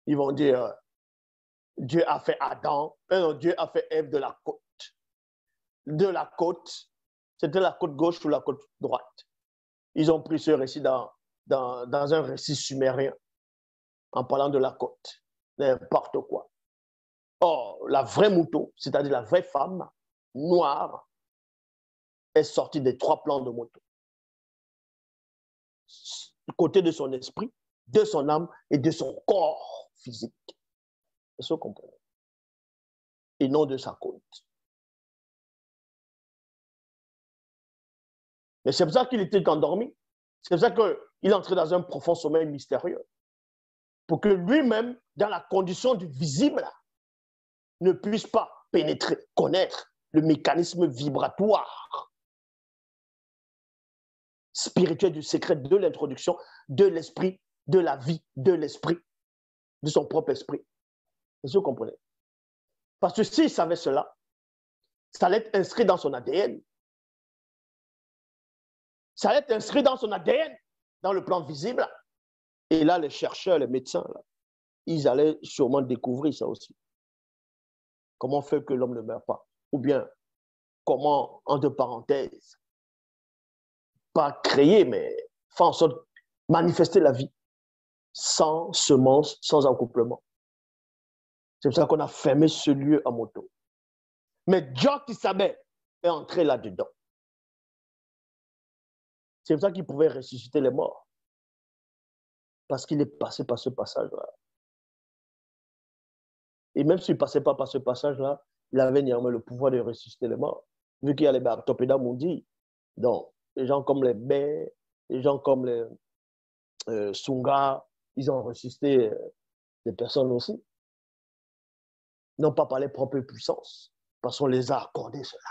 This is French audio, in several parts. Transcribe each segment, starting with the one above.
Ils vont dire, Dieu a fait Adam, non, Dieu a fait Ève de la côte. De la côte, c'était la côte gauche ou la côte droite. Ils ont pris ce récit dans un récit sumérien, en parlant de la côte. N'importe quoi. Or, la vraie moto, c'est-à-dire la vraie femme noire, est sortie des 3 plans de moto. Du côté de son esprit, de son âme et de son corps physique. C'est ce qu'on comprend. Et non de sa côte. Mais c'est pour ça qu'il était endormi. C'est pour ça qu'il entrait dans un profond sommeil mystérieux. Pour que lui-même, dans la condition du visible, ne puisse pas pénétrer, connaître le mécanisme vibratoire spirituel du secret de l'introduction de l'esprit, de la vie, de l'esprit, de son propre esprit. Est-ce que vous comprenez? Parce que s'il savait cela, ça allait être inscrit dans son ADN. Ça allait être inscrit dans son ADN, dans le plan visible. Et là, les chercheurs, les médecins, là, ils allaient sûrement découvrir ça aussi. Comment faire que l'homme ne meure pas? Ou bien, comment, entre parenthèses, pas créer, mais faire en sorte de manifester la vie sans semence, sans accouplement. C'est pour ça qu'on a fermé ce lieu à moto. Mais Dieu qui savait est entré là-dedans. C'est pour ça qu'il pouvait ressusciter les morts. Parce qu'il est passé par ce passage-là. Et même s'il ne passait pas par ce passage-là, il avait néanmoins le pouvoir de ressusciter les morts. Vu qu'il y a les Bartopéda Mundi, donc les gens comme les Bé, les gens comme les Sunga, ils ont ressuscité des personnes aussi. Non pas par les propres puissances, parce qu'on les a accordé cela.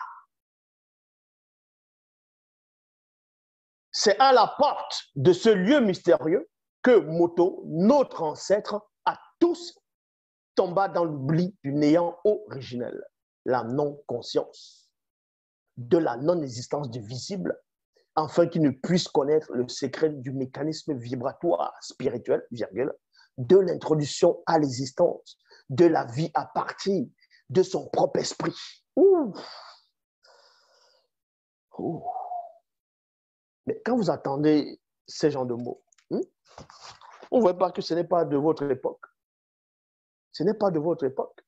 C'est à la porte de ce lieu mystérieux que Moto, notre ancêtre, a tous tomba dans l'oubli du néant originel, la non-conscience, de la non-existence du visible, afin qu'il ne puisse connaître le secret du mécanisme vibratoire spirituel, virgule, de l'introduction à l'existence, de la vie à partir de son propre esprit. Ouh. Ouh. Mais quand vous attendez ces genres de mots, on ne voit pas que ce n'est pas de votre époque. Ce n'est pas de votre époque.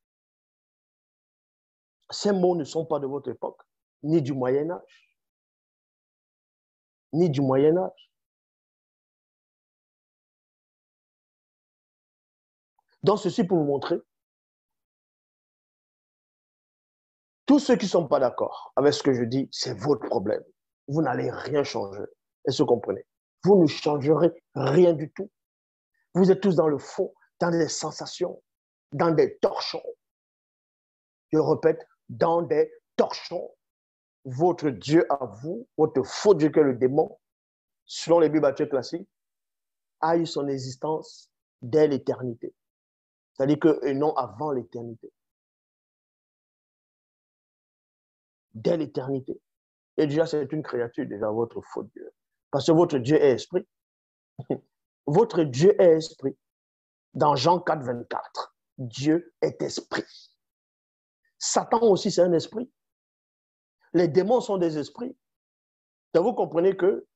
Ces mots ne sont pas de votre époque, ni du Moyen-Âge. Ni du Moyen-Âge. Donc, ceci pour vous montrer, tous ceux qui ne sont pas d'accord avec ce que je dis, c'est votre problème. Vous n'allez rien changer. Est-ce que vous comprenez? Vous ne changerez rien du tout. Vous êtes tous dans le fond, dans des sensations, dans des torchons. Je répète, dans des torchons. Votre Dieu à vous, votre faux Dieu que le démon, selon les Bibles classiques, a eu son existence dès l'éternité. C'est-à-dire que non avant l'éternité. Dès l'éternité. Et déjà, c'est une créature, déjà, votre faux Dieu. Parce que votre Dieu est esprit. Votre Dieu est esprit. Dans Jean 4, 24, Dieu est esprit. Satan aussi, c'est un esprit. Les démons sont des esprits. Donc, vous comprenez que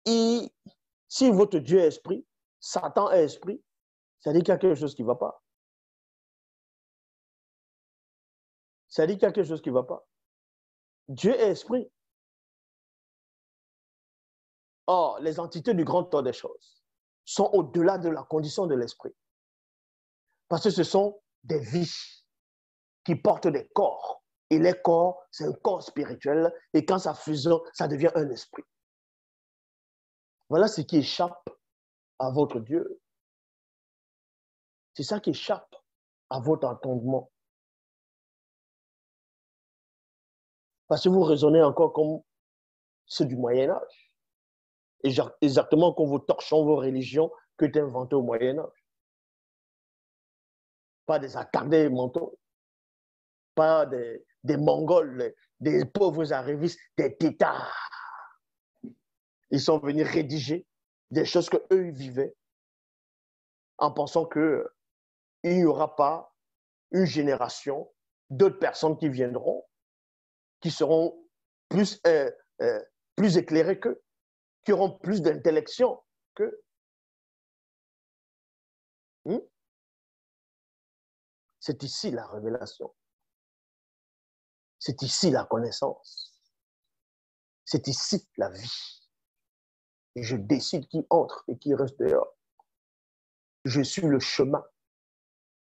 si votre Dieu est esprit, Satan est esprit, ça dit qu'il y a quelque chose qui ne va pas. Ça dit qu'il y a quelque chose qui ne va pas. Dieu est esprit. Or, les entités du grand temps des choses sont au-delà de la condition de l'esprit. Parce que ce sont des vies qui portent des corps. Et les corps, c'est un corps spirituel. Et quand ça fusionne, ça devient un esprit. Voilà ce qui échappe à votre Dieu. C'est ça qui échappe à votre entendement. Parce que vous raisonnez encore comme ceux du Moyen-Âge. Exactement comme vos torchons, vos religions que tu as inventées au Moyen-Âge. Pas des attardés mentaux. Pas des Mongols, des pauvres arrivistes, des têtards. Ils sont venus rédiger des choses qu'eux vivaient. en pensant qu'il n'y aura pas une génération d'autres personnes qui viendront, qui seront plus, plus éclairées qu'eux, qui auront plus d'intellection qu'eux. C'est ici la révélation. C'est ici la connaissance. C'est ici la vie. Et je décide qui entre et qui reste dehors. Je suis le chemin,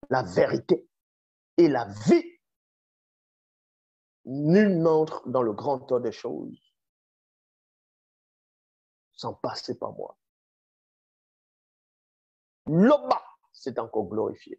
la vérité et la vie. Nul n'entre dans le grand tas des choses sans passer par moi. L'Oba s'est encore glorifié.